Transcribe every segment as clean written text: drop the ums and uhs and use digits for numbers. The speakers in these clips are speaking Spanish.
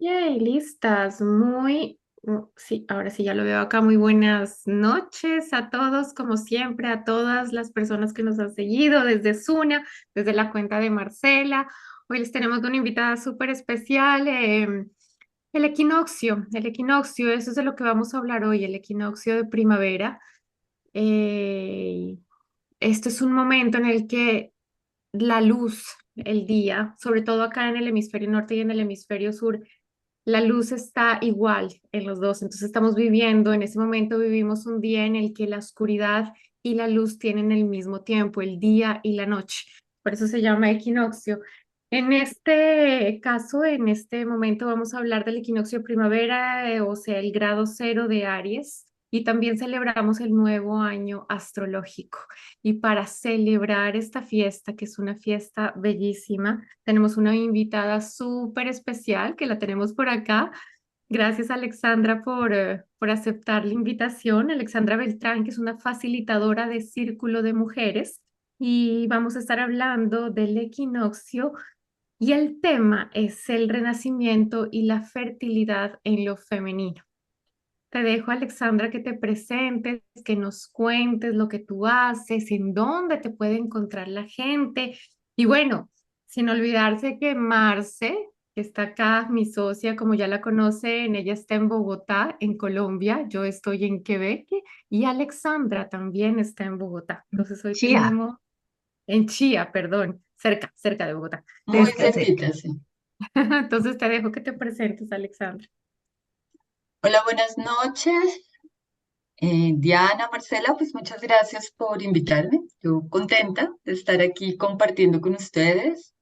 Yay, listas. Sí, ahora sí ya lo veo acá. Muy buenas noches a todos, como siempre, a todas las personas que nos han seguido desde Suna, desde la cuenta de Marcela. Hoy les tenemos una invitada súper especial, el equinoccio, eso es de lo que vamos a hablar hoy, el equinoccio de primavera. Eh, Esto es un momento en el que la luz, el día, sobre todo acá en el hemisferio norte y en el hemisferio sur, la luz está igual en los dos, entonces estamos viviendo, en ese momento vivimos un día en el que la oscuridad y la luz tienen el mismo tiempo, el día y la noche. Por eso se llama equinoccio. En este caso, en este momento vamos a hablar del equinoccio de primavera, o sea, el grado cero de Aries, y también celebramos el nuevo año astrológico. Y para celebrar esta fiesta, que es una fiesta bellísima, tenemos una invitada súper especial que la tenemos por acá. Gracias, Alexandra, por aceptar la invitación. Alexandra Beltrán, que es una facilitadora de Círculo de Mujeres, y vamos a estar hablando del equinoccio y el tema es el renacimiento y la fertilidad en lo femenino. Te dejo, Alexandra, que te presentes, que nos cuentes lo que tú haces, en dónde te puede encontrar la gente. Y bueno, sin olvidarse que Marce, que está acá, mi socia, como ya la conocen, ella está en Bogotá, en Colombia, yo estoy en Quebec y Alexandra también está en Bogotá. Entonces hoy Chía, tenemos en Chía, perdón, cerca de Bogotá. muy Entonces, cerca, cerca. Sí. entonces te dejo que te presentes, Alexandra. Hola, buenas noches. Diana, Marcela, pues muchas gracias por invitarme. Yo contenta de estar aquí compartiendo con ustedes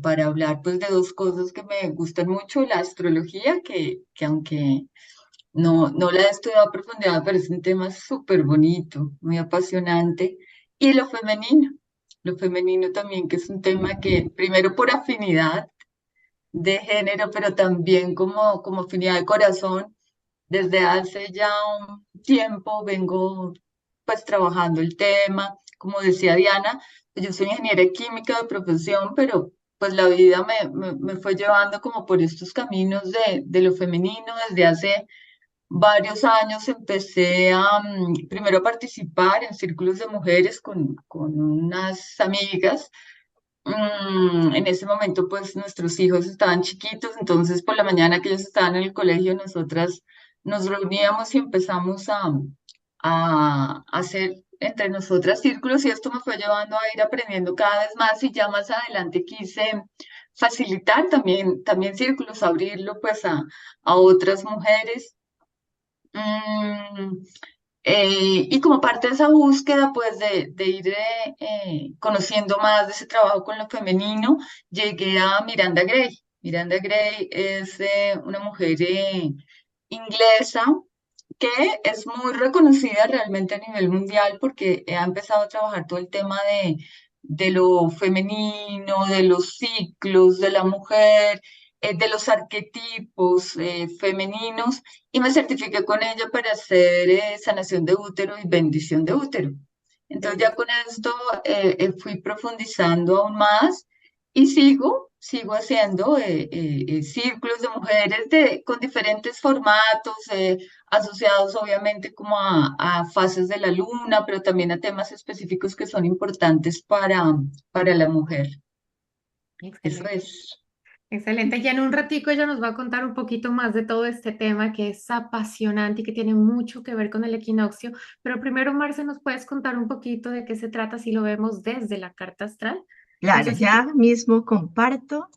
para hablar pues de dos cosas que me gustan mucho, la astrología, que aunque no la he estudiado a profundidad, me parece un tema súper bonito, muy apasionante, y lo femenino también, que es un tema que primero por afinidad de género, pero también como afinidad de corazón. Desde hace ya un tiempo vengo pues trabajando el tema. Como decía Diana, pues, yo soy ingeniera química de profesión, pero pues la vida me fue llevando como por estos caminos de lo femenino. Desde hace varios años empecé a primero a participar en círculos de mujeres con unas amigas. En ese momento, pues nuestros hijos estaban chiquitos, entonces por la mañana que ellos estaban en el colegio, nosotras nos reuníamos y empezamos a hacer entre nosotras círculos y esto me fue llevando a ir aprendiendo cada vez más y ya más adelante quise facilitar también círculos, abrirlo pues a otras mujeres. Mm, y como parte de esa búsqueda, pues de ir conociendo más de ese trabajo con lo femenino, llegué a Miranda Gray. Miranda Gray es una mujer inglesa que es muy reconocida realmente a nivel mundial porque ha empezado a trabajar todo el tema de lo femenino, de los ciclos de la mujer, de los arquetipos femeninos y me certifiqué con ella para hacer sanación de útero y bendición de útero. Entonces ya Belleza. con esto fui profundizando aún más y sigo haciendo círculos de mujeres con diferentes formatos, asociados obviamente como a fases de la luna, pero también a temas específicos que son importantes para la mujer. Eso Excelente. es. Excelente. Ya en un ratico ella nos va a contar un poquito más de todo este tema que es apasionante y que tiene mucho que ver con el equinoccio. Pero primero, Marce, ¿nos puedes contar un poquito de qué se trata si lo vemos desde la carta astral? No Claro, sé si, ya mismo comparto.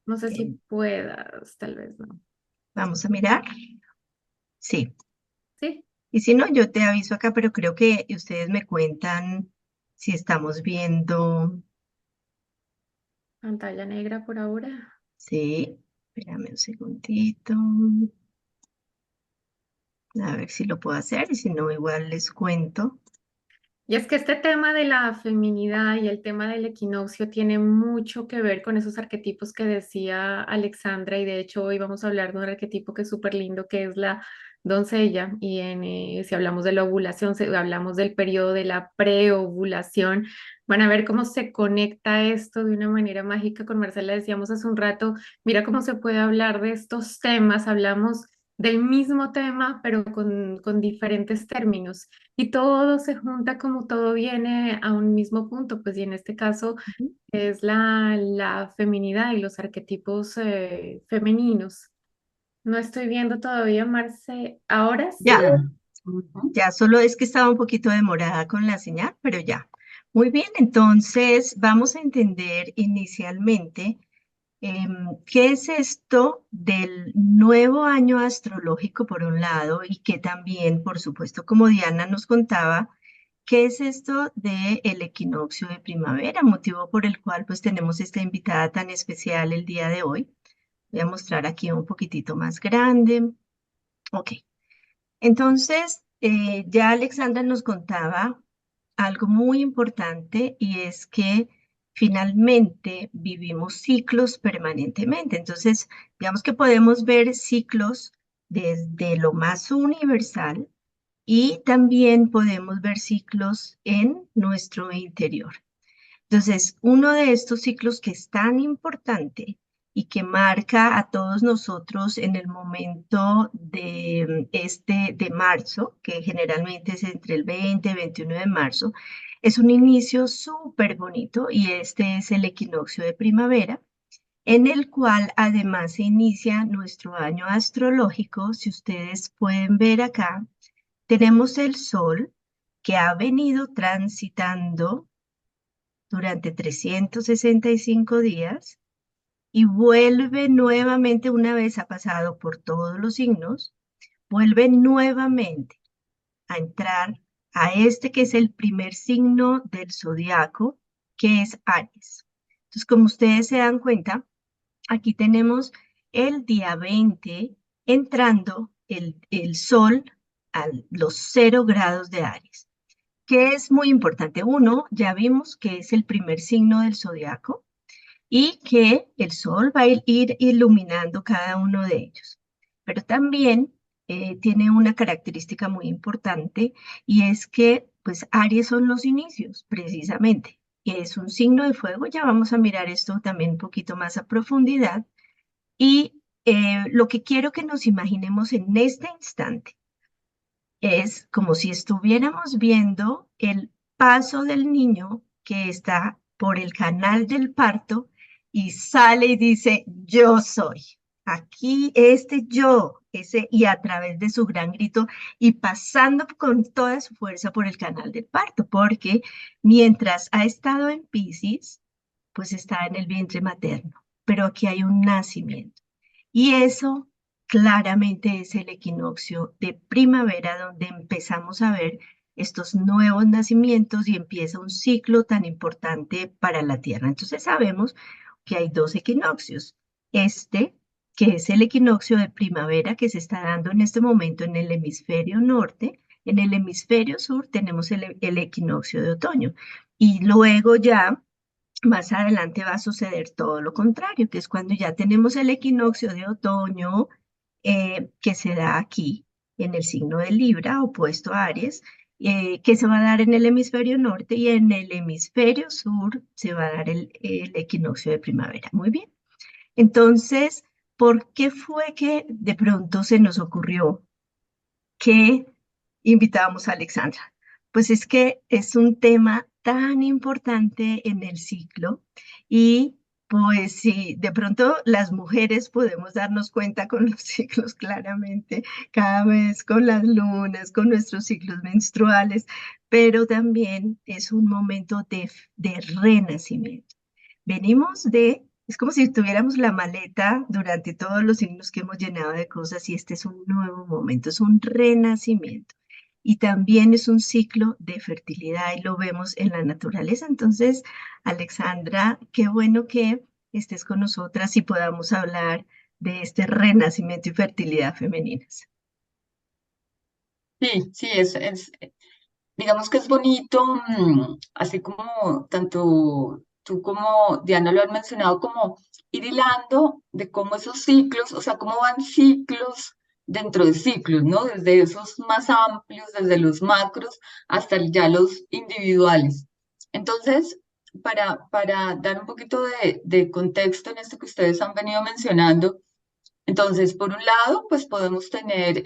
no sé eh, si puedas, tal vez no. Vamos a mirar. Sí. ¿Sí? Y si no, yo te aviso acá, pero creo que ustedes me cuentan si estamos viendo. Pantalla negra por ahora. Sí. Espérame un segundito. A ver si lo puedo hacer y si no, igual les cuento. Y es que este tema de la feminidad y el tema del equinoccio tiene mucho que ver con esos arquetipos que decía Alexandra y de hecho hoy vamos a hablar de un arquetipo que es súper lindo, que es la doncella y si hablamos de la ovulación, si hablamos del periodo de la preovulación, van a ver cómo se conecta esto de una manera mágica. Con Marcela decíamos hace un rato, mira cómo se puede hablar de estos temas, hablamos del mismo tema, pero con diferentes términos. Y todo se junta como todo viene a un mismo punto, pues y en este caso Ujú. es la feminidad y los arquetipos femeninos. No estoy viendo todavía, Marce. Ahora sí. Ya, Ya. Ujú. ya solo es que estaba un poquito demorada con la señal, pero ya. Muy bien, entonces vamos a entender inicialmente qué es esto del nuevo año astrológico por un lado y que también, por supuesto, como Diana nos contaba, qué es esto del equinoccio de primavera, motivo por el cual pues tenemos esta invitada tan especial el día de hoy. Voy a mostrar aquí un poquitito más grande. Ok. Entonces, ya Alexandra nos contaba algo muy importante y es que finalmente vivimos ciclos permanentemente. Entonces, digamos que podemos ver ciclos desde lo más universal y también podemos ver ciclos en nuestro interior. Entonces, uno de estos ciclos que es tan importante y que marca a todos nosotros en el momento de de marzo, que generalmente es entre el 20 y 21 de marzo, es un inicio súper bonito y este es el equinoccio de primavera, en el cual además se inicia nuestro año astrológico. Si ustedes pueden ver acá, tenemos el sol que ha venido transitando durante 365 días y vuelve nuevamente, una vez ha pasado por todos los signos, vuelve nuevamente a entrar a este que es el primer signo del zodiaco, que es Aries. Entonces, como ustedes se dan cuenta, aquí tenemos el día 20 entrando el sol a los 0 grados de Aries, que es muy importante. Uno, ya vimos que es el primer signo del zodiaco y que el sol va a ir iluminando cada uno de ellos. Pero también tiene una característica muy importante y es que, pues, Aries son los inicios, precisamente. Y es un signo de fuego. Ya vamos a mirar esto también un poquito más a profundidad. Y lo que quiero que nos imaginemos en este instante es como si estuviéramos viendo el paso del niño que está por el canal del parto y sale y dice, yo soy. Aquí este yo, ese, y a través de su gran grito y pasando con toda su fuerza por el canal del parto, porque mientras ha estado en Piscis, pues está en el vientre materno, pero aquí hay un nacimiento. Y eso claramente es el equinoccio de primavera, donde empezamos a ver estos nuevos nacimientos y empieza un ciclo tan importante para la Tierra. Entonces sabemos que hay dos equinoccios. Este, que es el equinoccio de primavera que se está dando en este momento en el hemisferio norte. En el hemisferio sur tenemos el equinoccio de otoño. Y luego ya más adelante va a suceder todo lo contrario, que es cuando ya tenemos el equinoccio de otoño que se da aquí en el signo de Libra, opuesto a Aries, que se va a dar en el hemisferio norte y en el hemisferio sur se va a dar el equinoccio de primavera. Muy bien. Entonces, ¿por qué fue que de pronto se nos ocurrió que invitábamos a Alexandra? Pues es que es un tema tan importante en el ciclo y pues sí, de pronto las mujeres podemos darnos cuenta con los ciclos claramente, cada vez con las lunas, con nuestros ciclos menstruales, pero también es un momento de renacimiento. Venimos es como si tuviéramos la maleta durante todos los signos que hemos llenado de cosas y este es un nuevo momento, es un renacimiento. Y también es un ciclo de fertilidad y lo vemos en la naturaleza. Entonces, Alexandra, qué bueno que estés con nosotras y podamos hablar de este renacimiento y fertilidad femeninas. Sí, sí, digamos que es bonito, así como tanto tú como Diana lo han mencionado, como ir hilando de cómo esos ciclos, o sea, cómo van ciclos dentro de ciclos, ¿no? Desde esos más amplios, desde los macros hasta ya los individuales. Entonces, para dar un poquito de contexto en esto que ustedes han venido mencionando, entonces, por un lado, pues podemos tener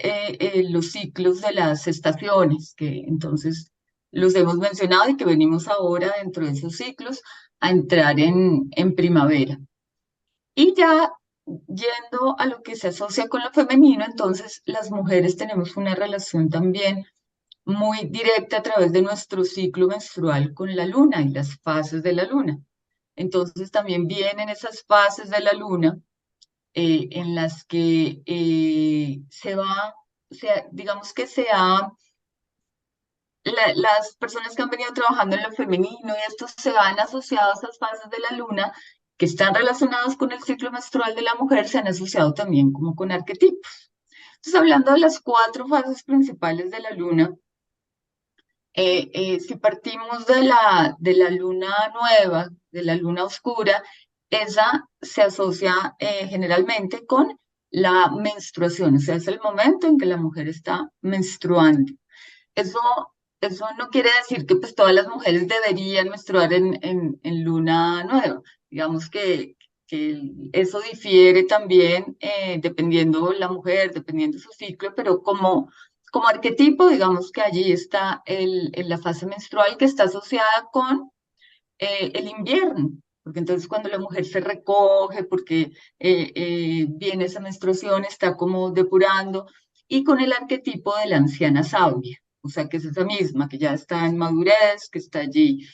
los ciclos de las estaciones, que entonces los hemos mencionado y que venimos ahora dentro de esos ciclos a entrar en primavera. Y ya yendo a lo que se asocia con lo femenino, entonces las mujeres tenemos una relación también muy directa a través de nuestro ciclo menstrual con la luna y las fases de la luna. Entonces también vienen esas fases de la luna en las que digamos que las personas que han venido trabajando en lo femenino y estos se han asociado a esas fases de la luna que están relacionadas con el ciclo menstrual de la mujer, se han asociado también como con arquetipos. Entonces, hablando de las 4 fases principales de la luna, si partimos de la luna nueva, de la luna oscura, esa se asocia generalmente con la menstruación, o sea, es el momento en que la mujer está menstruando. Eso, eso no quiere decir que pues todas las mujeres deberían menstruar en luna nueva. Digamos que eso difiere también dependiendo la mujer, dependiendo su ciclo, pero como arquetipo, digamos que allí está en la fase menstrual que está asociada con el invierno, porque entonces cuando la mujer se recoge, porque viene esa menstruación, está como depurando, y con el arquetipo de la anciana sabia, o sea, que es esa misma, que ya está en madurez, que está allí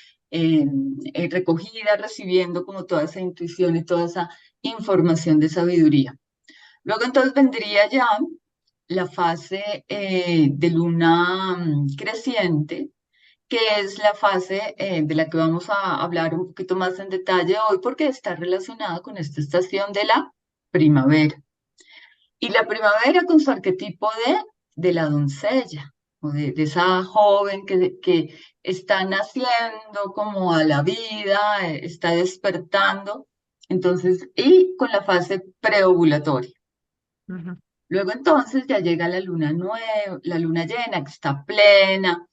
recogida, recibiendo como toda esa intuición y toda esa información de sabiduría. Luego entonces vendría ya la fase de luna creciente, que es la fase de la que vamos a hablar un poquito más en detalle hoy, porque está relacionada con esta estación de la primavera. Y la primavera con su arquetipo de la doncella, o de esa joven que está naciendo como a la vida, está despertando, entonces, y con la fase preovulatoria. Ujú. Luego entonces ya llega la luna nueva, la luna llena, que está plena,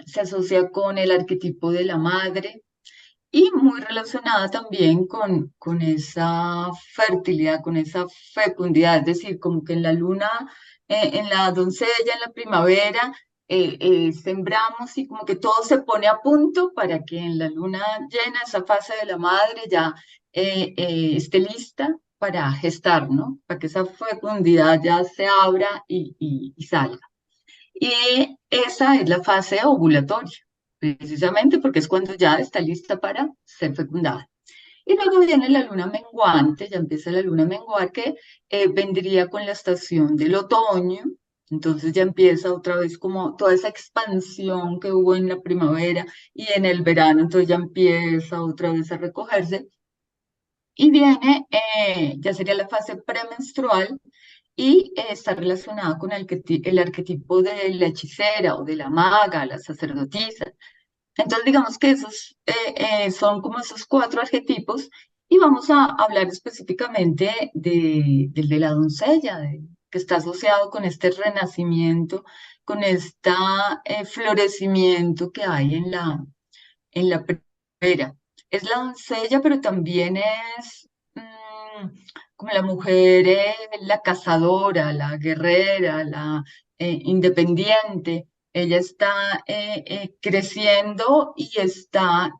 se asocia con el arquetipo de la madre y muy relacionada también con esa fertilidad, con esa fecundidad, es decir, como que en la luna, en la doncella, en la primavera, sembramos y como que todo se pone a punto para que en la luna llena, esa fase de la madre ya esté lista para gestar, ¿no? Para que esa fecundidad ya se abra y salga. Y esa es la fase ovulatoria, precisamente porque es cuando ya está lista para ser fecundada. Y luego viene la luna menguante, ya empieza la luna menguar que vendría con la estación del otoño, entonces ya empieza otra vez como toda esa expansión que hubo en la primavera y en el verano, entonces ya empieza otra vez a recogerse. Y viene, ya sería la fase premenstrual, y está relacionada con el arquetipo de la hechicera o de la maga, la sacerdotisa. Entonces, digamos que esos son como esos 4 arquetipos y vamos a hablar específicamente del de la doncella, que está asociado con este renacimiento, con este florecimiento que hay en la primavera. Es la doncella, pero también es como la mujer, la cazadora, la guerrera, la independiente. Ella está creciendo y está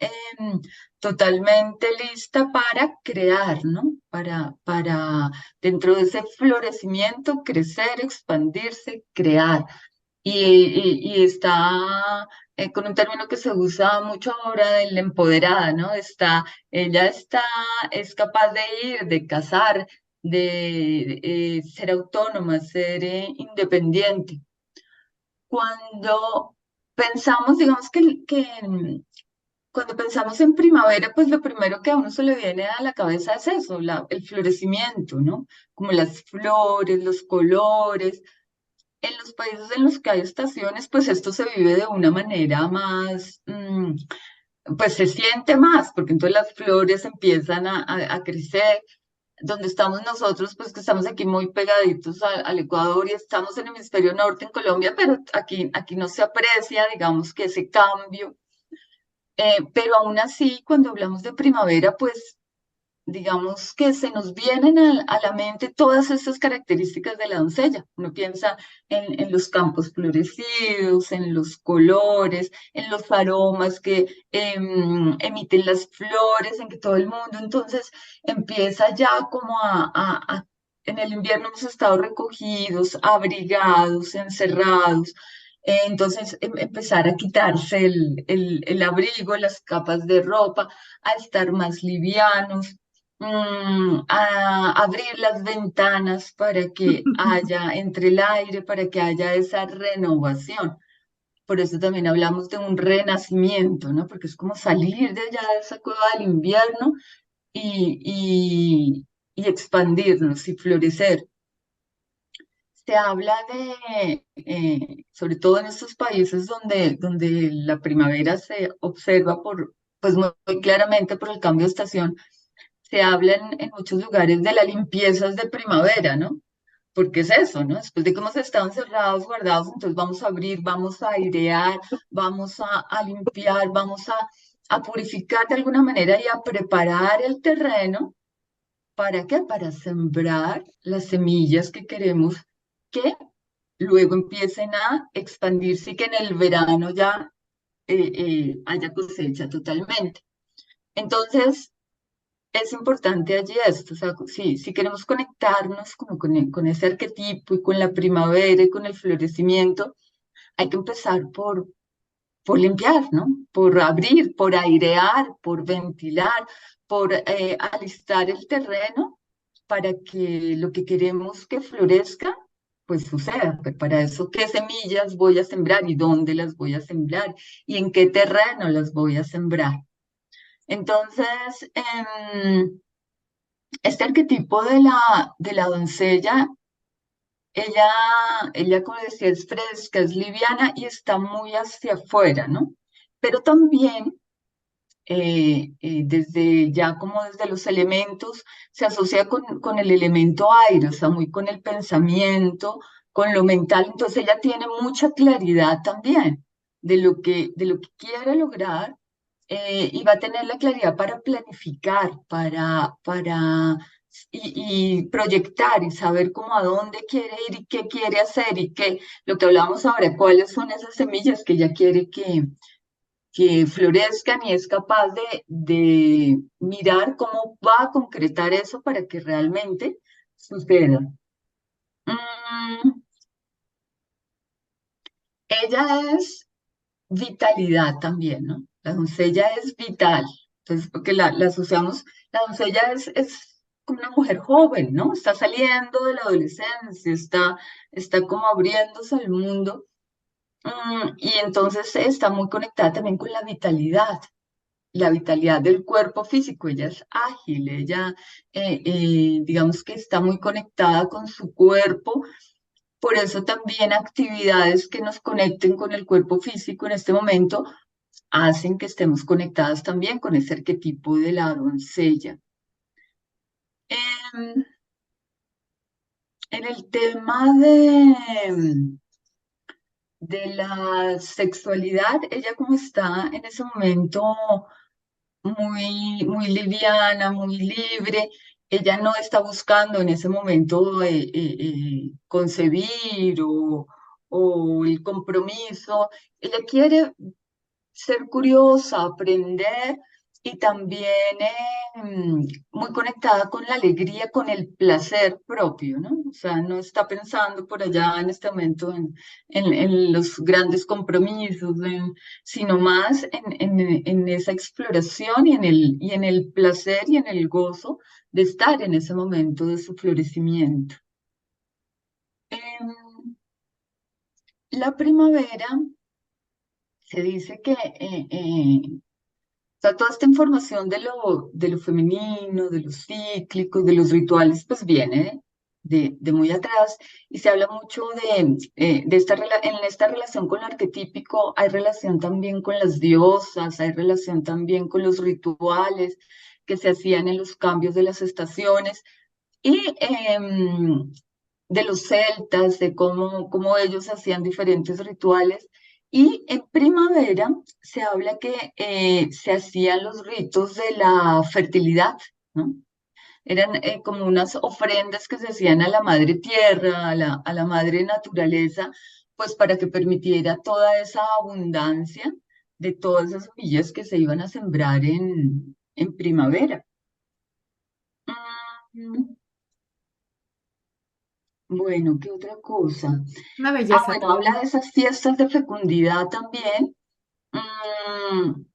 totalmente lista para crear, ¿no? Para dentro de ese florecimiento crecer, expandirse, crear y está con un término que se usa mucho ahora del empoderada, ¿no? Ella es capaz de ir, de cazar, de ser autónoma, ser independiente. Cuando pensamos, digamos cuando pensamos en primavera, pues lo primero que a uno se le viene a la cabeza es eso, el florecimiento, ¿no? Como las flores, los colores. En los países en los que hay estaciones, pues esto se vive de una manera más, pues se siente más, porque entonces las flores empiezan a crecer. donde estamos nosotros, pues que estamos aquí muy pegaditos al Ecuador y estamos en el hemisferio norte en Colombia, pero aquí no se aprecia, digamos, que ese cambio. Pero aún así, cuando hablamos de primavera, pues digamos que se nos vienen a la mente todas estas características de la doncella. Uno piensa en los campos florecidos, en los colores, en los aromas que emiten las flores, en que todo el mundo entonces empieza ya como en el invierno hemos estado recogidos, abrigados, encerrados. Entonces, empezar a quitarse el abrigo, las capas de ropa, a estar más livianos, a abrir las ventanas para que haya entre el aire, para que haya esa renovación. Por eso también hablamos de un renacimiento, ¿no? Porque es como salir de allá de esa cueva del invierno y expandirnos y florecer. Se habla de, sobre todo en estos países donde la primavera se observa pues muy claramente por el cambio de estación, se habla en muchos lugares de las limpiezas de primavera, ¿no? Porque es eso, ¿no? Después de que hemos estado encerrados, guardados, entonces vamos a abrir, vamos a airear, vamos a limpiar, vamos a purificar de alguna manera y a preparar el terreno. ¿Para qué? Para sembrar las semillas que queremos que luego empiecen a expandirse y que en el verano ya haya cosecha totalmente. Entonces, es importante allí esto, o sea, si queremos conectarnos como con ese arquetipo y con la primavera y con el florecimiento, hay que empezar por limpiar, ¿no? Por abrir, por airear, por ventilar, por alistar el terreno para que lo que queremos que florezca, pues suceda. Pues para eso, ¿qué semillas voy a sembrar y dónde las voy a sembrar y en qué terreno las voy a sembrar? Entonces, este arquetipo de la doncella, ella, ella, como decía, es fresca, es liviana y está muy hacia afuera, ¿no? Pero también, desde ya como desde los elementos, se asocia con el elemento aire, o sea, muy con el pensamiento, con lo mental. Entonces ella tiene mucha claridad también de lo que quiere lograr, y va a tener la claridad para planificar, y proyectar y saber cómo a dónde quiere ir y qué quiere hacer y qué, lo que hablamos ahora, cuáles son esas semillas que ella quiere que florezcan y es capaz de mirar cómo va a concretar eso para que realmente suceda. Mm, ella es vitalidad también, ¿no? La doncella es vital. Entonces, porque la asociamos, la doncella es como una mujer joven, ¿no? Está saliendo de la adolescencia, está como abriéndose al mundo. Y entonces está muy conectada también con la vitalidad del cuerpo físico. Ella es ágil, ella, digamos que está muy conectada con su cuerpo. Por eso también actividades que nos conecten con el cuerpo físico en este momento hacen que estemos conectadas también con ese arquetipo de la doncella. Em, en el tema de la sexualidad, ella como está en ese momento muy liviana, muy libre, ella no está buscando en ese momento concebir o el compromiso, ella quiere ser curiosa, aprender y también muy conectada con la alegría, con el placer propio, ¿no? O sea, no está pensando por allá en este momento en los grandes compromisos, sino más en esa exploración y en el placer y en el gozo de estar en ese momento de su florecimiento. Em, la primavera se dice que sea, toda esta información de lo femenino, de los cíclicos, de los rituales, pues viene de muy atrás y se habla mucho en esta relación con lo arquetípico, hay relación también con las diosas, hay relación también con los rituales que se hacían en los cambios de las estaciones. y de los celtas, de cómo ellos hacían diferentes rituales. Y en primavera se habla que se hacían los ritos de la fertilidad, ¿no? Eran como unas ofrendas que se hacían a la madre tierra, a la madre naturaleza, pues para que permitiera toda esa abundancia de todas esas semillas que se iban a sembrar en primavera. Mm, Bueno, ¿qué otra cosa? Una Ah, belleza bueno, todo. habla de esas fiestas de fecundidad también, mm,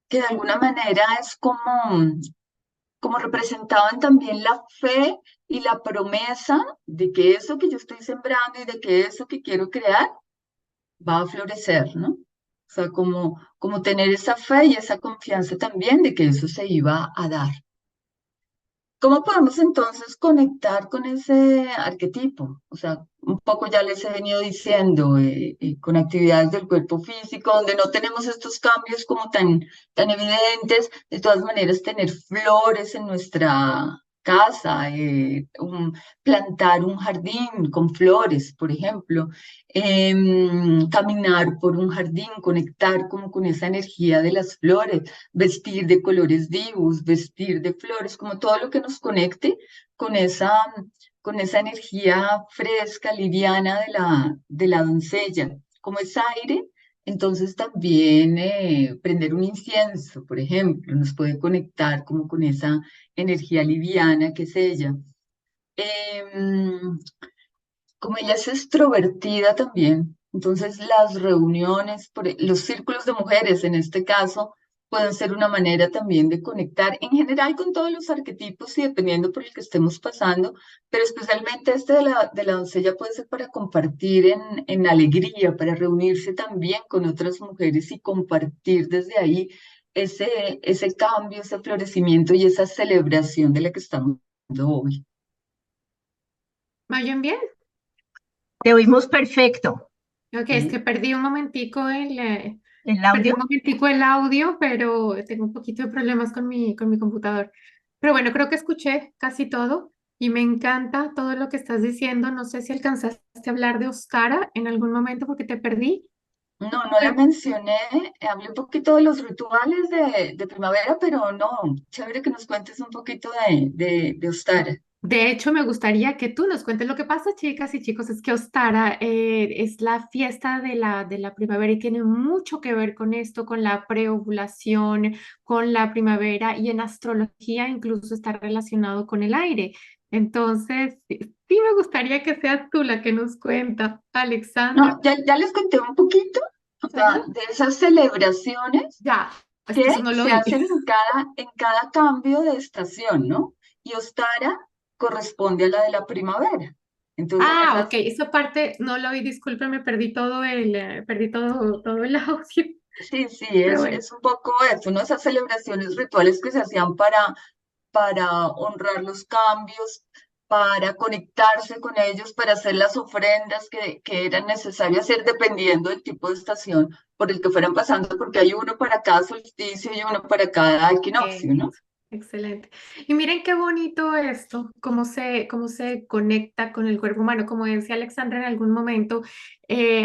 que de alguna manera es como representaban también la fe y la promesa de que eso que yo estoy sembrando y de que eso que quiero crear va a florecer, ¿no? O sea, como tener esa fe y esa confianza también de que eso se iba a dar. ¿Cómo podemos entonces conectar con ese arquetipo? O sea, un poco ya les he venido diciendo, con actividades del cuerpo físico, donde no tenemos estos cambios como tan evidentes, de todas maneras tener flores en nuestra casa, plantar un jardín con flores, por ejemplo, caminar por un jardín, conectar como con esa energía de las flores, vestir de colores vivos, vestir de flores, como todo lo que nos conecte con con esa energía fresca, liviana de la doncella, como es aire. Entonces también prender un incienso, por ejemplo, nos puede conectar como con esa energía liviana que es ella. Em, Como ella es extrovertida también, entonces las reuniones, los círculos de mujeres en este caso, pueden ser una manera también de conectar en general con todos los arquetipos y dependiendo por el que estemos pasando, pero especialmente este de la doncella puede ser para compartir en alegría, para reunirse también con otras mujeres y compartir desde ahí ese cambio, ese florecimiento y esa celebración de la que estamos hablando hoy. ¿Me oyen bien? Te oímos perfecto. Ok, es que ¿Sí? perdí un momentico ¿El perdí un audio? momentico el audio, pero tengo un poquito de problemas con mi computador. Pero bueno, creo que escuché casi todo y me encanta todo lo que estás diciendo. No sé si alcanzaste a hablar de Ostara en algún momento porque te perdí. No, no la mencioné, hablé un poquito de los rituales de primavera, pero no, chévere que nos cuentes un poquito de Ostara. De hecho, me gustaría que tú nos cuentes lo que pasa, chicas y chicos, es que Ostara es la fiesta de la primavera y tiene mucho que ver con esto, con la preovulación, con la primavera y en astrología incluso está relacionado con el aire. Entonces, sí me gustaría que seas tú la que nos cuenta, Alexandra. No, ya les conté un poquito, o sea, Ajá. de esas celebraciones Ya, es que que eso no lo se oí. hacen en cada cambio de estación, ¿no? Y Ostara corresponde a la de la primavera. Entonces, en Ah, ok, esas, esa parte no lo oí, discúlpame, perdí todo el audio, sí, sí, pero bueno. es un poco eso, ¿no? Esas celebraciones rituales que se hacían para honrar los cambios, para conectarse con ellos, para hacer las ofrendas que eran necesarias hacer dependiendo del tipo de estación por el que fueran pasando, porque hay uno para cada solsticio y uno para cada equinoccio, ¿no? Excelente. Y miren qué bonito esto, cómo se conecta con el cuerpo humano. Como decía Alexandra en algún momento,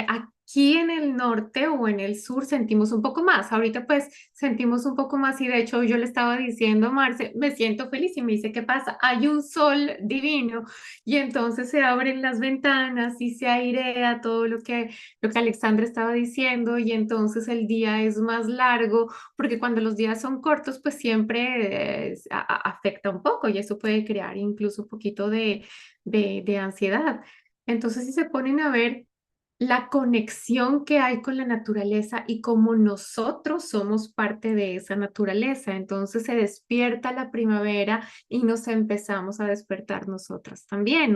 aquí en el norte o en el sur sentimos un poco más. Ahorita pues sentimos un poco más y de hecho yo le estaba diciendo a Marce, me siento feliz y me dice, ¿qué pasa? Hay un sol divino y entonces se abren las ventanas y se airea todo lo que Alexandra estaba diciendo y entonces el día es más largo porque cuando los días son cortos, pues siempre afecta un poco y eso puede crear incluso un poquito de ansiedad. Entonces, si se ponen a ver la conexión que hay con la naturaleza y cómo nosotros somos parte de esa naturaleza, entonces se despierta la primavera y nos empezamos a despertar nosotros también,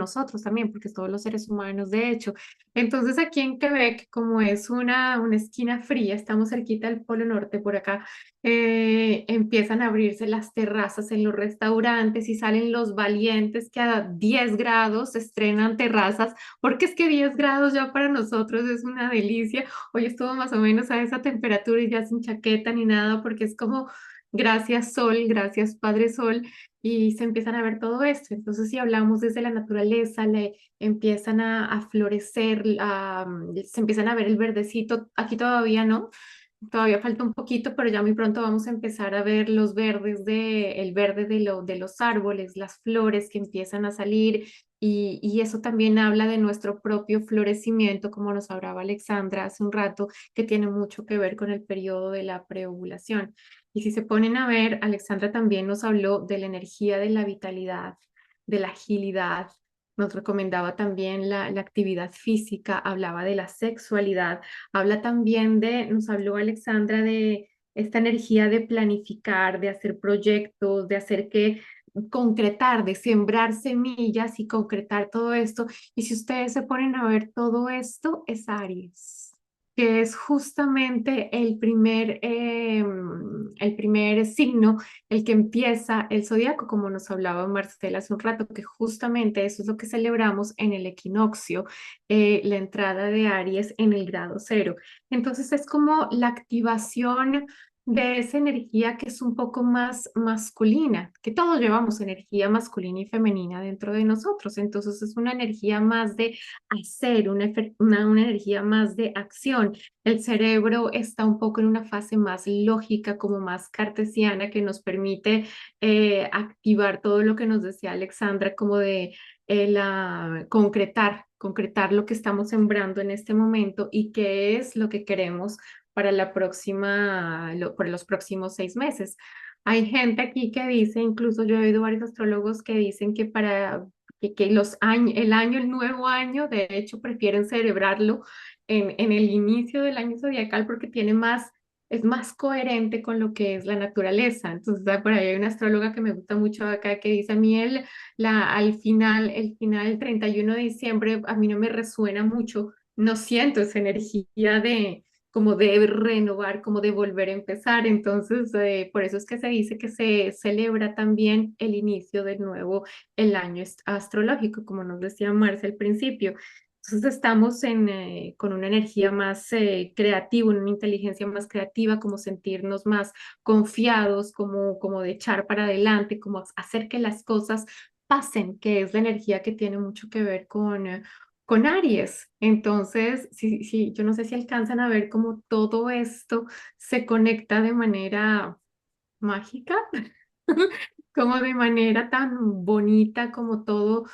porque todos los seres humanos, de hecho. Entonces, aquí en Quebec, como es una esquina fría, estamos cerquita del Polo Norte por acá, empiezan a abrirse las terrazas en los restaurantes y salen los valientes que a 10 grados estrenan terrazas, porque es que 10 grados ya para nosotros es una delicia. Hoy estuvo más o menos a esa temperatura y ya sin chaqueta ni nada, porque es como gracias Sol, gracias Padre Sol. y se empiezan a ver todo esto. Entonces, si hablamos desde la naturaleza, le empiezan a florecer, se empiezan a ver el verdecito, aquí todavía no. Todavía falta un poquito, pero ya muy pronto vamos a empezar a ver los verdes el verde de los árboles, las flores que empiezan a salir y eso también habla de nuestro propio florecimiento, como nos hablaba Alexandra hace un rato, que tiene mucho que ver con el periodo de la preovulación. Y si se ponen a ver, Alexandra también nos habló de la energía de la vitalidad, de la agilidad. Nos recomendaba también la actividad física, hablaba de la sexualidad. Habla también nos habló Alexandra de esta energía de planificar, de hacer proyectos, de hacer que concretar, de sembrar semillas y concretar todo esto. Y si ustedes se ponen a ver todo esto, es Aries, que es justamente el primer signo, el que empieza el zodiaco, como nos hablaba Marcela hace un rato, que justamente eso es lo que celebramos en el equinoccio, la entrada de Aries en el grado cero. Entonces es como la activación de esa energía que es un poco más masculina, que todos llevamos energía masculina y femenina dentro de nosotros. Entonces es una energía más de hacer, una energía más de acción. El cerebro está un poco en una fase más lógica, como más cartesiana, que nos permite activar todo lo que nos decía Alexandra, como de concretar lo que estamos sembrando en este momento y qué es lo que queremos para para los próximos 6 meses. Hay gente aquí que dice, incluso yo he oído varios astrólogos que dicen que que el nuevo año, de hecho, prefieren celebrarlo en el inicio del año zodiacal porque es más coherente con lo que es la naturaleza. Entonces, por ahí hay una astróloga que me gusta mucho acá que dice, a mí el final, el 31 de diciembre, a mí no me resuena mucho, no siento esa energía de como de renovar, como de volver a empezar. Entonces, por eso es que se dice que se celebra también el inicio del nuevo, el año astrológico, como nos decía Marce al principio. Entonces estamos con una energía más creativa, una inteligencia más creativa, como sentirnos más confiados, como de echar para adelante, como hacer que las cosas pasen, que es la energía que tiene mucho que ver con Aries. Entonces, sí, sí, yo no sé si alcanzan a ver cómo todo esto se conecta de manera mágica, como de manera tan bonita, como todo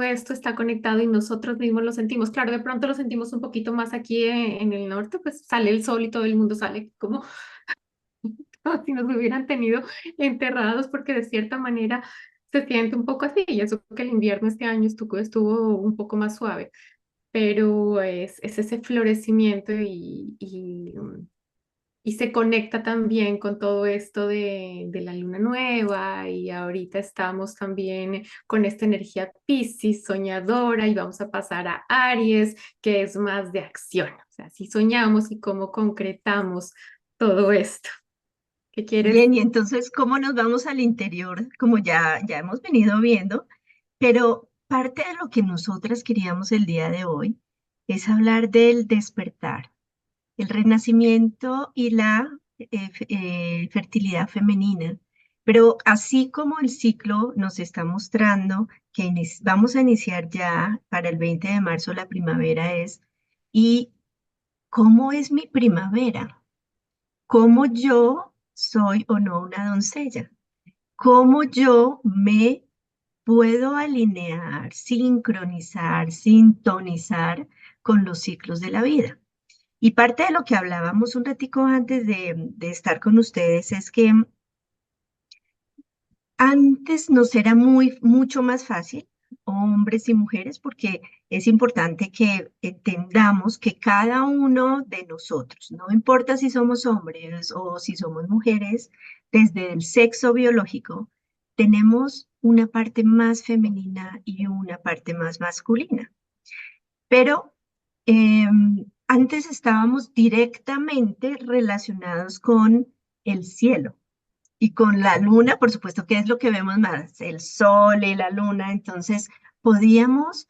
esto está conectado y nosotros mismos lo sentimos. Claro, de pronto lo sentimos un poquito más aquí en el norte, pues sale el sol y todo el mundo sale como como si nos hubieran tenido enterrados, porque de cierta manera se siente un poco así, y eso que el invierno este año estuvo un poco más suave, pero es ese florecimiento y se conecta también con todo esto de la luna nueva y ahorita estamos también con esta energía Piscis soñadora y vamos a pasar a Aries, que es más de acción. O sea, si soñamos y cómo concretamos todo esto. ¿Qué quieres? Bien, y entonces, ¿cómo nos vamos al interior? Como ya hemos venido viendo, pero parte de lo que nosotras queríamos el día de hoy es hablar del despertar, el renacimiento y la fertilidad femenina. Pero así como el ciclo nos está mostrando que vamos a iniciar ya para el 20 de marzo, la primavera es, ¿y cómo es mi primavera? ¿Cómo yo soy o no una doncella? ¿Cómo yo me puedo alinear, sincronizar, sintonizar con los ciclos de la vida? Y parte de lo que hablábamos un ratico antes de estar con ustedes es que antes nos era mucho más fácil, hombres y mujeres, porque es importante que entendamos que cada uno de nosotros, no importa si somos hombres o si somos mujeres, desde el sexo biológico, tenemos una parte más femenina y una parte más masculina. Pero antes estábamos directamente relacionados con el cielo y con la luna, por supuesto, que es lo que vemos más, el sol y la luna. Entonces podíamos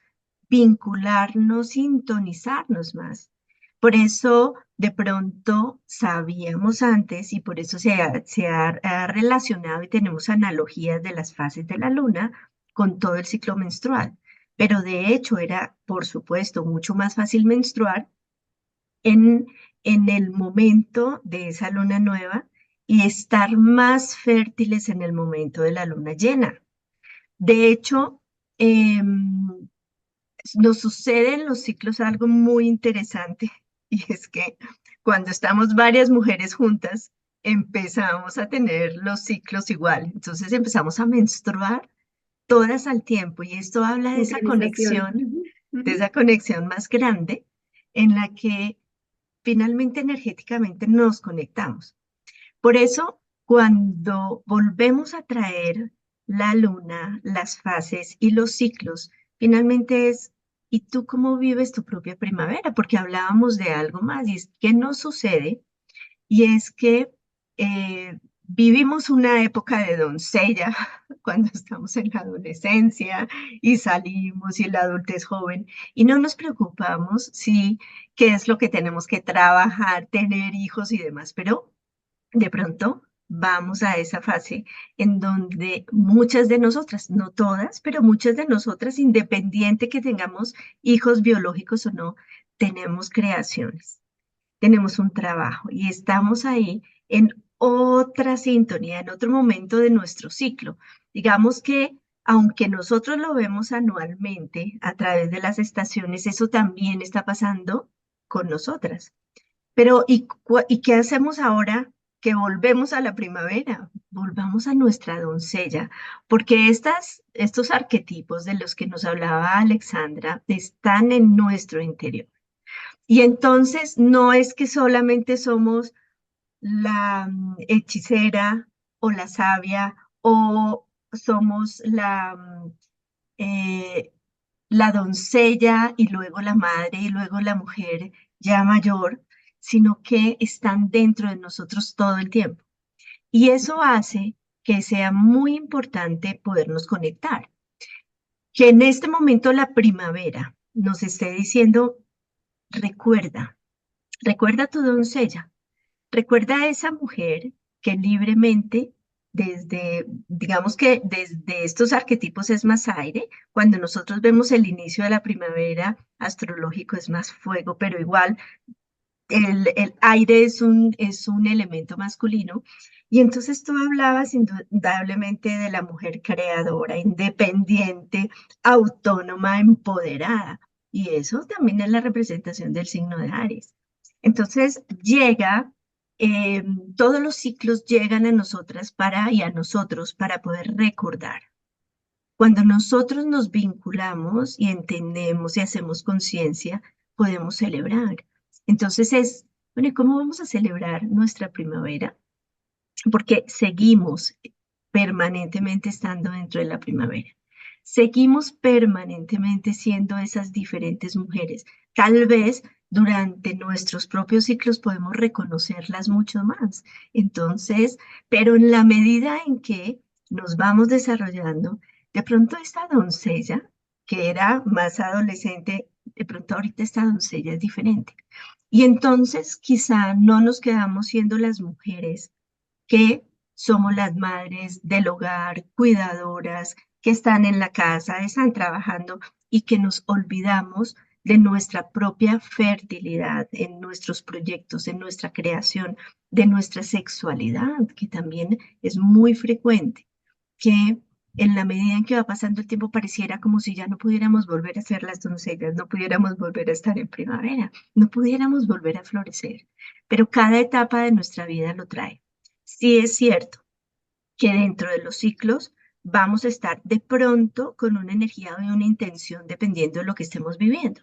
vincularnos, sintonizarnos más. Por eso de pronto sabíamos antes y por eso ha relacionado y tenemos analogías de las fases de la luna con todo el ciclo menstrual. Pero de hecho era, por supuesto, mucho más fácil menstruar en, en el momento de esa luna nueva y estar más fértiles en el momento de la luna llena. De hecho, nos sucede en los ciclos algo muy interesante y es que cuando estamos varias mujeres juntas, empezamos a tener los ciclos igual. Entonces empezamos a menstruar todas al tiempo y esto habla Sincronización. Ujú, de ujú. esa conexión más grande en la que finalmente energéticamente nos conectamos. Por eso, cuando volvemos a traer la luna, las fases y los ciclos, finalmente es, ¿y tú cómo vives tu propia primavera? Porque hablábamos de algo más y es que nos sucede y es que vivimos una época de doncella cuando estamos en la adolescencia y salimos y la adultez joven y no nos preocupamos si qué es lo que tenemos que trabajar, tener hijos y demás, pero de pronto vamos a esa fase en donde muchas de nosotras, no todas, pero muchas de nosotras, independiente que tengamos hijos biológicos o no, tenemos creaciones, tenemos un trabajo y estamos ahí en otra sintonía, en otro momento de nuestro ciclo. Digamos que aunque nosotros lo vemos anualmente a través de las estaciones, eso también está pasando con nosotras. Pero, ¿y qué hacemos ahora que volvemos a la primavera? Volvamos a nuestra doncella, porque estos arquetipos de los que nos hablaba Alexandra están en nuestro interior. Y entonces no es que solamente somos la hechicera o la sabia o somos eh, la doncella y luego la madre y luego la mujer ya mayor, sino que están dentro de nosotros todo el tiempo. Y eso hace que sea muy importante podernos conectar. Que en este momento la primavera nos esté diciendo, recuerda, recuerda a tu doncella, recuerda a esa mujer que libremente, digamos que desde estos arquetipos es más aire, cuando nosotros vemos el inicio de la primavera astrológico es más fuego, pero igual el aire es un elemento masculino. Y entonces tú hablabas indudablemente de la mujer creadora, independiente, autónoma, empoderada. Y eso también es la representación del signo de Aries. Entonces llega, eh, todos los ciclos llegan a nosotras y a nosotros para poder recordar. Cuando nosotros nos vinculamos y entendemos y hacemos conciencia, podemos celebrar. Entonces bueno, ¿y cómo vamos a celebrar nuestra primavera? Porque seguimos permanentemente estando dentro de la primavera. Seguimos permanentemente siendo esas diferentes mujeres. Tal vez durante nuestros propios ciclos podemos reconocerlas mucho más. Entonces, pero en la medida en que nos vamos desarrollando, de pronto esta doncella, que era más adolescente, de pronto ahorita esta doncella es diferente. Y entonces quizá no nos quedamos siendo las mujeres que somos las madres del hogar, cuidadoras, que están en la casa, están trabajando y que nos olvidamos de nuestra propia fertilidad en nuestros proyectos, en nuestra creación, de nuestra sexualidad, que también es muy frecuente, que en la medida en que va pasando el tiempo pareciera como si ya no pudiéramos volver a ser las doncellas, no pudiéramos volver a estar en primavera, no pudiéramos volver a florecer, pero cada etapa de nuestra vida lo trae. Sí es cierto que dentro de los ciclos vamos a estar de pronto con una energía y una intención dependiendo de lo que estemos viviendo.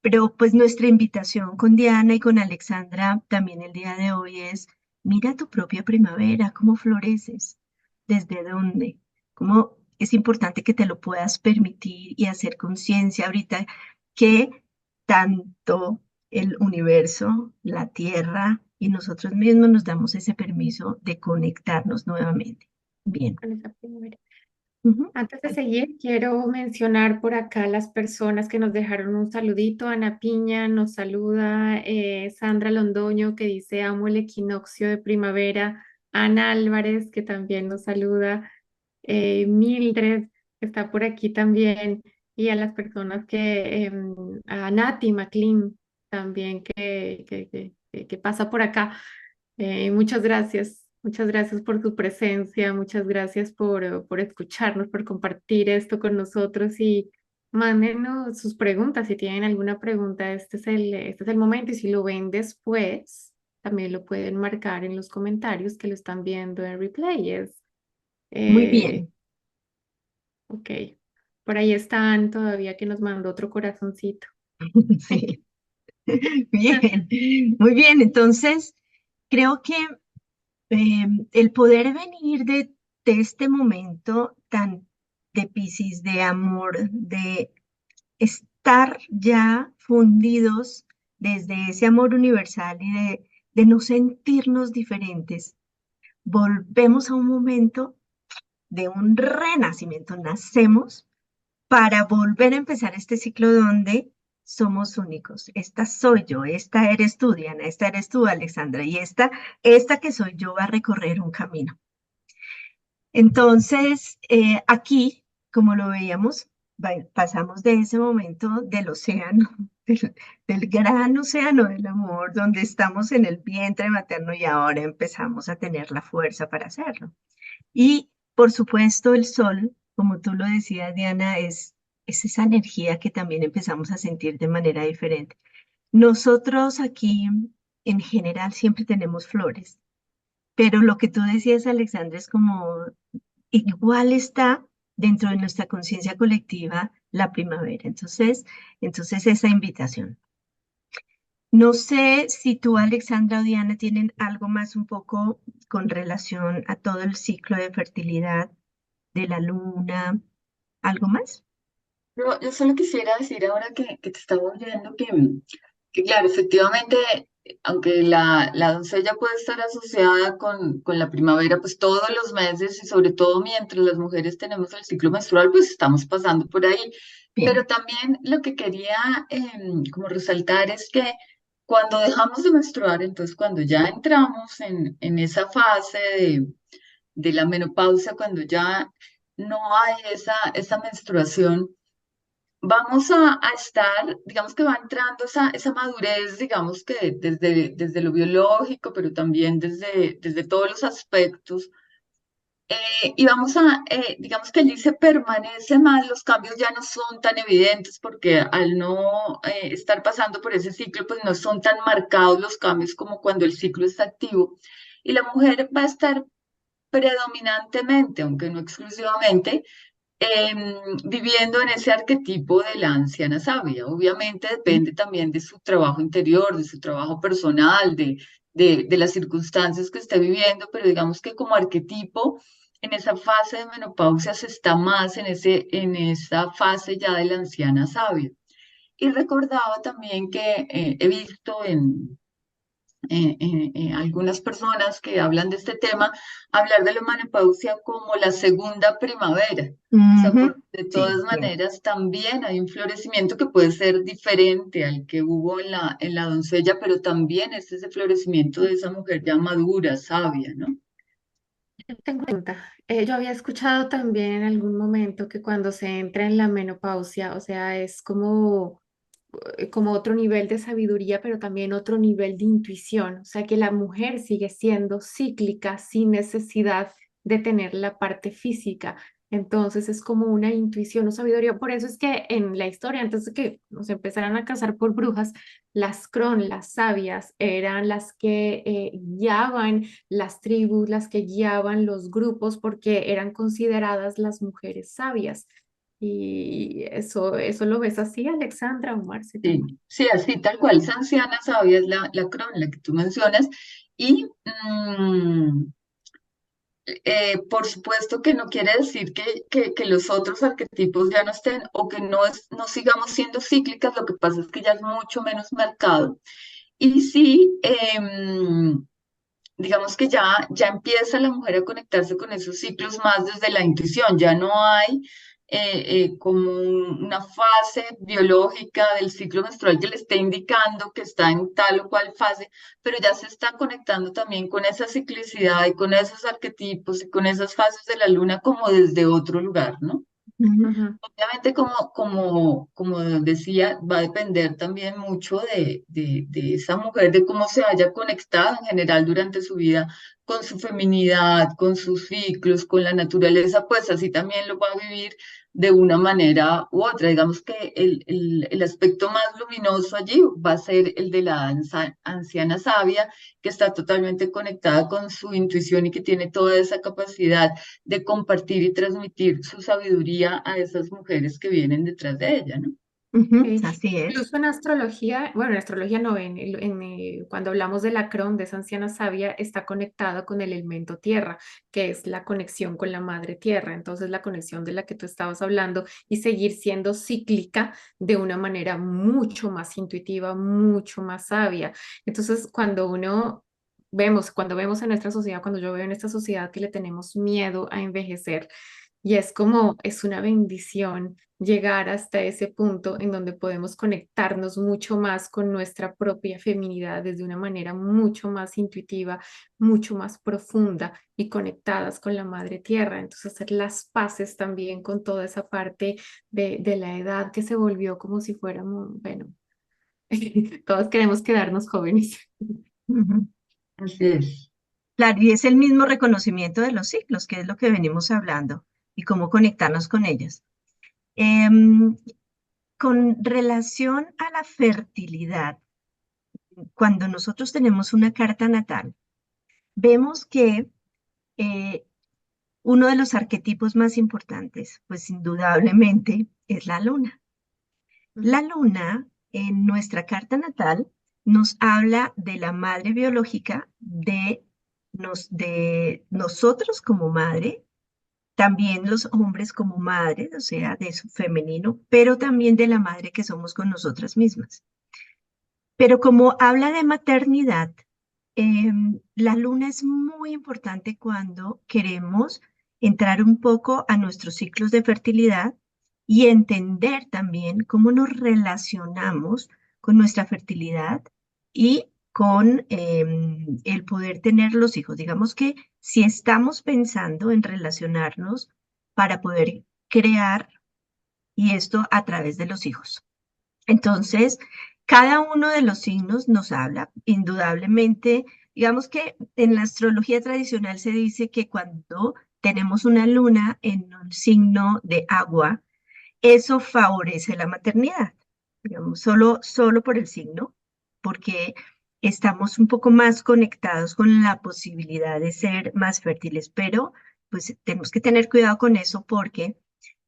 Pero pues nuestra invitación con Diana y con Alexandra también el día de hoy es, mira tu propia primavera, cómo floreces, desde dónde, cómo es importante que te lo puedas permitir y hacer conciencia ahorita que tanto el universo, la tierra y nosotros mismos nos damos ese permiso de conectarnos nuevamente. Bien. Con esa primavera. Ujú. Antes de seguir, quiero mencionar por acá las personas que nos dejaron un saludito. Ana Piña nos saluda, Sandra Londoño que dice amo el equinoccio de primavera, Ana Álvarez que también nos saluda, Mildred que está por aquí también y a las personas a Nati McLean también que pasa por acá. Muchas gracias por su presencia, muchas gracias por escucharnos, por compartir esto con nosotros y mándenos sus preguntas. Si tienen alguna pregunta, este es el momento y si lo ven después, también lo pueden marcar en los comentarios que lo están viendo en replay. Muy Eh, bien. ok, por ahí están todavía que nos mandó otro corazoncito. Sí. Bien, muy bien. Entonces, creo que el poder venir de este momento tan de Piscis, de amor, de estar ya fundidos desde ese amor universal y de no sentirnos diferentes, volvemos a un momento de un renacimiento, nacemos para volver a empezar este ciclo donde somos únicos. Esta soy yo, esta eres tú, Diana, esta eres tú, Alexandra, y esta que soy yo va a recorrer un camino. Entonces, aquí, como lo veíamos, pasamos de ese momento del océano, del gran océano del amor, donde estamos en el vientre materno y ahora empezamos a tener la fuerza para hacerlo. Y, por supuesto, el sol, como tú lo decías, Diana, es esa energía que también empezamos a sentir de manera diferente. Nosotros aquí, en general, siempre tenemos flores, pero lo que tú decías, Alexandra, es como igual está dentro de nuestra conciencia colectiva la primavera. Entonces esa invitación. No sé si tú, Alexandra o Diana, tienen algo más un poco con relación a todo el ciclo de fertilidad de la luna, algo más. Yo solo quisiera decir ahora que te estaba oyendo que claro, efectivamente, aunque la doncella puede estar asociada con la primavera, pues todos los meses y sobre todo mientras las mujeres tenemos el ciclo menstrual, pues estamos pasando por ahí. Pero Bien. también lo que quería como resaltar es que cuando dejamos de menstruar, entonces cuando ya entramos en esa fase de la menopausia, cuando ya no hay esa menstruación, vamos a estar, digamos que va entrando esa madurez, digamos que desde lo biológico, pero también desde todos los aspectos. Y vamos digamos que allí se permanece más, los cambios ya no son tan evidentes porque al no estar pasando por ese ciclo, pues no son tan marcados los cambios como cuando el ciclo está activo. Y la mujer va a estar predominantemente, aunque no exclusivamente, viviendo en ese arquetipo de la anciana sabia. Obviamente depende también de su trabajo interior, de su trabajo personal, de las circunstancias que esté viviendo, pero digamos que como arquetipo, en esa fase de menopausia se está más en esa fase ya de la anciana sabia. Y recordaba también que he visto algunas personas que hablan de este tema, hablar de la menopausia como la segunda primavera. O sea, Ujú. porque de Sí, todas bien. maneras también hay un florecimiento que puede ser diferente al que hubo en la doncella, pero también es ese florecimiento de esa mujer ya madura, sabia, ¿no? Tengo una pregunta. Yo había escuchado también en algún momento que cuando se entra en la menopausia, o sea, es como otro nivel de sabiduría, pero también otro nivel de intuición. O sea, que la mujer sigue siendo cíclica sin necesidad de tener la parte física. Entonces es como una intuición o sabiduría. Por eso es que en la historia, antes de que nos empezaran a cazar por brujas, las sabias, eran las que guiaban las tribus, las que guiaban los grupos, porque eran consideradas las mujeres sabias. Y eso lo ves así, Alexandra o Marce Sí, también. sí, así tal cual. Esa anciana sabia es la Crone, la que tú mencionas. Y por supuesto que no quiere decir que los otros arquetipos ya no estén o que no sigamos siendo cíclicas, lo que pasa es que ya es mucho menos marcado. Y sí, digamos que ya empieza la mujer a conectarse con esos ciclos más desde la intuición, ya no hay como una fase biológica del ciclo menstrual que le esté indicando que está en tal o cual fase, pero ya se está conectando también con esa ciclicidad y con esos arquetipos y con esas fases de la luna como desde otro lugar, ¿no? Ujú, Ujú. Obviamente, como decía, va a depender también mucho de esa mujer, de cómo se haya conectado en general durante su vida con su feminidad, con sus ciclos, con la naturaleza, pues así también lo va a vivir de una manera u otra. Digamos que el aspecto más luminoso allí va a ser el de la anciana sabia, que está totalmente conectada con su intuición y que tiene toda esa capacidad de compartir y transmitir su sabiduría a esas mujeres que vienen detrás de ella, ¿no? ujú, Sí, así es. incluso en astrología, bueno, en astrología no, cuando hablamos del Acrón, de esa anciana sabia, está conectada con el elemento tierra, que es la conexión con la madre tierra. Entonces, la conexión de la que tú estabas hablando y seguir siendo cíclica de una manera mucho más intuitiva, mucho más sabia. Entonces, cuando vemos en nuestra sociedad, cuando yo veo en esta sociedad que le tenemos miedo a envejecer, y es como, es una bendición llegar hasta ese punto en donde podemos conectarnos mucho más con nuestra propia feminidad desde una manera mucho más intuitiva, mucho más profunda y conectadas con la madre tierra. Entonces, hacer las paces también con toda esa parte de la edad que se volvió como si fuéramos, bueno, todos queremos quedarnos jóvenes. Ujú. Así es. Claro, y es el mismo reconocimiento de los ciclos, que es lo que venimos hablando, y cómo conectarnos con ellas. Em, con relación a la fertilidad, cuando nosotros tenemos una carta natal, vemos que eh, uno de los arquetipos más importantes, pues indudablemente, es la luna. La luna en nuestra carta natal nos habla de la madre biológica, de nosotros como madre, también los hombres como madres, o sea, de su femenino, pero también de la madre que somos con nosotras mismas. Pero como habla de maternidad, la luna es muy importante cuando queremos entrar un poco a nuestros ciclos de fertilidad y entender también cómo nos relacionamos con nuestra fertilidad y con el poder tener los hijos. Digamos que si estamos pensando en relacionarnos para poder crear y esto a través de los hijos. Entonces, cada uno de los signos nos habla, indudablemente, digamos que en la astrología tradicional se dice que cuando tenemos una luna en un signo de agua, eso favorece la maternidad, digamos, solo por el signo, porque estamos un poco más conectados con la posibilidad de ser más fértiles, pero pues tenemos que tener cuidado con eso porque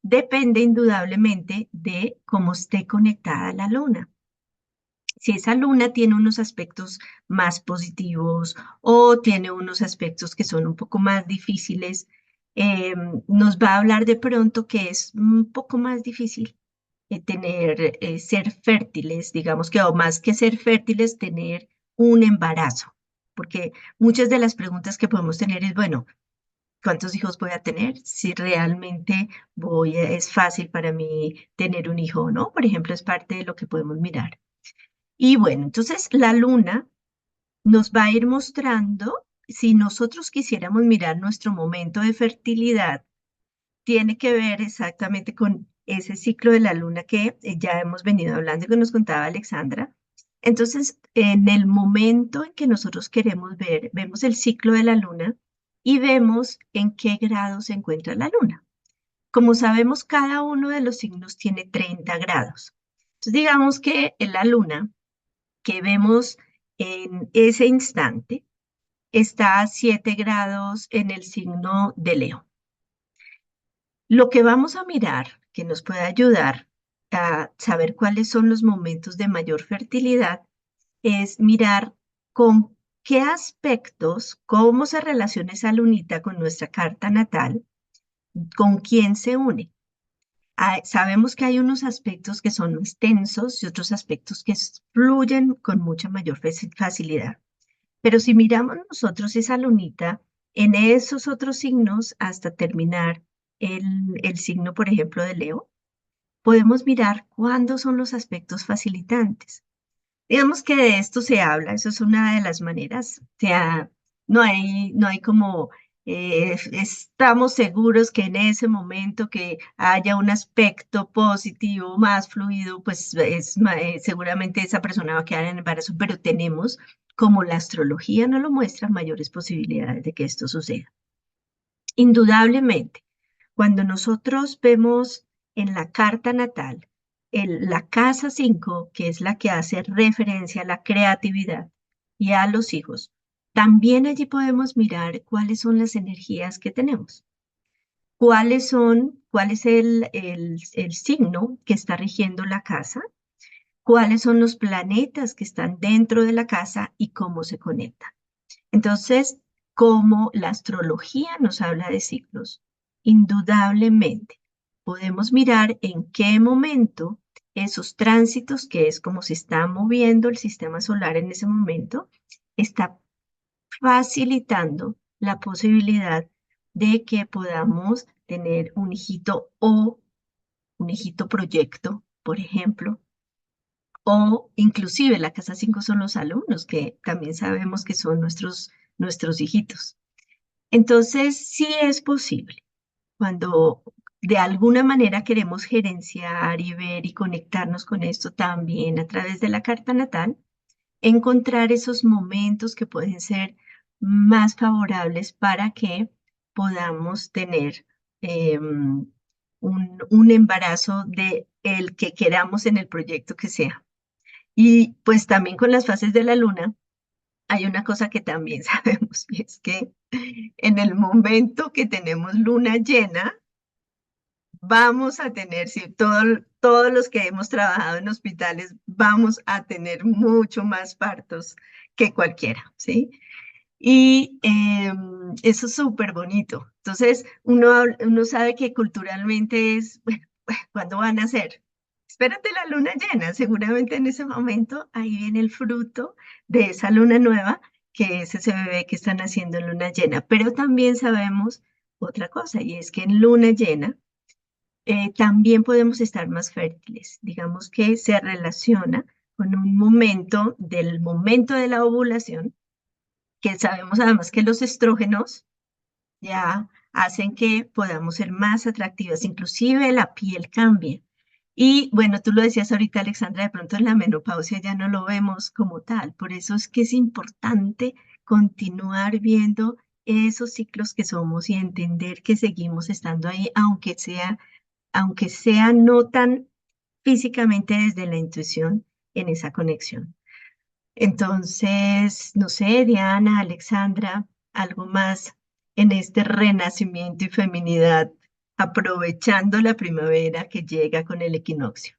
depende indudablemente de cómo esté conectada la luna. Si esa luna tiene unos aspectos más positivos o tiene unos aspectos que son un poco más difíciles, eh, nos va a hablar de pronto que es un poco más difícil ser fértiles, digamos que, o más que ser fértiles, tener un embarazo. Porque muchas de las preguntas que podemos tener es, bueno, ¿cuántos hijos voy a tener? Si realmente es fácil para mí tener un hijo o no, por ejemplo, es parte de lo que podemos mirar. Y bueno, entonces la luna nos va a ir mostrando, si nosotros quisiéramos mirar nuestro momento de fertilidad, tiene que ver exactamente con ese ciclo de la luna que ya hemos venido hablando y que nos contaba Alexandra. Entonces, en el momento en que nosotros queremos ver, vemos el ciclo de la luna y vemos en qué grado se encuentra la luna. Como sabemos, cada uno de los signos tiene 30 grados. Entonces, digamos que en la luna que vemos en ese instante está a 7 grados en el signo de Leo. Lo que vamos a mirar, que nos puede ayudar a saber cuáles son los momentos de mayor fertilidad, es mirar con qué aspectos, cómo se relaciona esa lunita con nuestra carta natal, con quién se une. Sabemos que hay unos aspectos que son más tensos y otros aspectos que fluyen con mucha mayor facilidad. Pero si miramos nosotros esa lunita en esos otros signos hasta terminar el signo, por ejemplo, de Leo, podemos mirar cuándo son los aspectos facilitantes. Digamos que de esto se habla, eso es una de las maneras. O sea, no hay como, estamos seguros que en ese momento que haya un aspecto positivo, más fluido, pues seguramente esa persona va a quedar en embarazo, pero tenemos, como la astrología nos lo muestra, mayores posibilidades de que esto suceda. Indudablemente, cuando nosotros vemos en la carta natal la casa 5, que es la que hace referencia a la creatividad y a los hijos, también allí podemos mirar cuáles son las energías que tenemos, cuál es el signo que está rigiendo la casa, cuáles son los planetas que están dentro de la casa y cómo se conectan. Entonces, como la astrología nos habla de ciclos, indudablemente podemos mirar en qué momento esos tránsitos, que es como se está moviendo el sistema solar en ese momento, está facilitando la posibilidad de que podamos tener un hijito o un hijito proyecto, por ejemplo, o inclusive la casa 5 son los alumnos, que también sabemos que son nuestros hijitos. Entonces, sí es posible, cuando de alguna manera queremos gerenciar y ver y conectarnos con esto también a través de la carta natal, encontrar esos momentos que pueden ser más favorables para que podamos tener un embarazo de el que queramos en el proyecto que sea. Y pues también con las fases de la luna hay una cosa que también sabemos, y es que en el momento que tenemos luna llena, vamos a tener, si todos los que hemos trabajado en hospitales, vamos a tener mucho más partos que cualquiera, ¿sí? Y eso es súper bonito. Entonces, uno sabe que culturalmente es, bueno, ¿cuándo van a ser? Espérate la luna llena, seguramente en ese momento ahí viene el fruto de esa luna nueva, que es ese bebé que están haciendo en luna llena. Pero también sabemos otra cosa, y es que en luna llena también podemos estar más fértiles. Digamos que se relaciona con un momento de la ovulación, que sabemos además que los estrógenos ya hacen que podamos ser más atractivas, inclusive la piel cambia. Y bueno, tú lo decías ahorita, Alexandra, de pronto en la menopausia ya no lo vemos como tal, por eso es que es importante continuar viendo esos ciclos que somos y entender que seguimos estando ahí, aunque sea no tan físicamente desde la intuición en esa conexión. Entonces, no sé, Diana, Alexandra, algo más en este renacimiento y feminidad, aprovechando la primavera que llega con el equinoccio.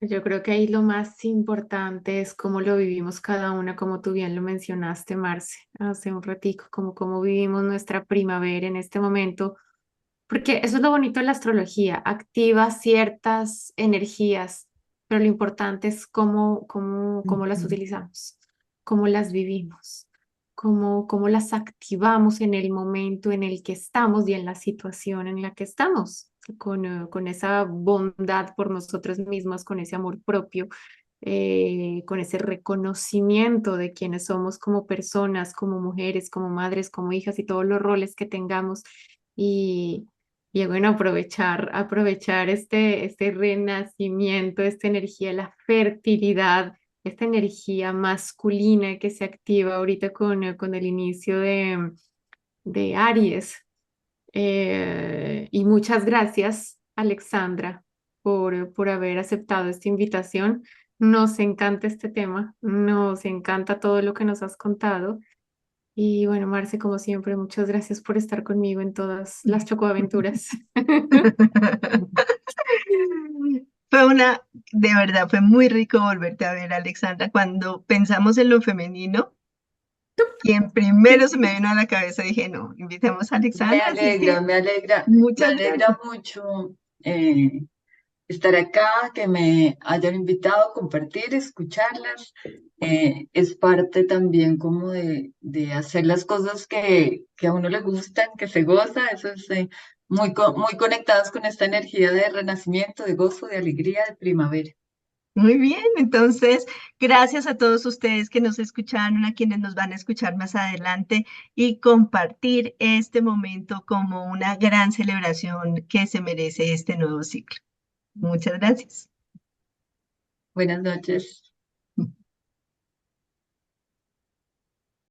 Yo creo que ahí lo más importante es cómo lo vivimos cada una, como tú bien lo mencionaste, Marce, hace un ratico, como cómo vivimos nuestra primavera en este momento, porque eso es lo bonito de la astrología, activa ciertas energías, pero lo importante es cómo las Ujú. utilizamos, cómo las vivimos, cómo las activamos en el momento en el que estamos y en la situación en la que estamos, con esa bondad por nosotros mismos, con ese amor propio, con ese reconocimiento de quienes somos como personas, como mujeres, como madres, como hijas y todos los roles que tengamos. Y, y bueno, aprovechar este renacimiento, esta energía, la fertilidad, esta energía masculina que se activa ahorita con el inicio de Aries. Y muchas gracias, Alexandra, por haber aceptado esta invitación. Nos encanta este tema, nos encanta todo lo que nos has contado. Y bueno, Marce, como siempre, muchas gracias por estar conmigo en todas las chocoaventuras. De verdad, fue muy rico volverte a ver, Alexandra. Cuando pensamos en lo femenino, quien primero se me vino a la cabeza, dije, no, invitemos a Alexandra, así que Me muchas alegra gracias. mucho eh, estar acá, que me hayan invitado a compartir, escucharlas. Es parte también como de hacer las cosas que a uno le gustan, que se goza. Eso es muy conectados con esta energía de renacimiento, de gozo, de alegría, de primavera. Muy bien, entonces, gracias a todos ustedes que nos escucharon, a quienes nos van a escuchar más adelante y compartir este momento como una gran celebración que se merece este nuevo ciclo. Muchas gracias. Buenas noches.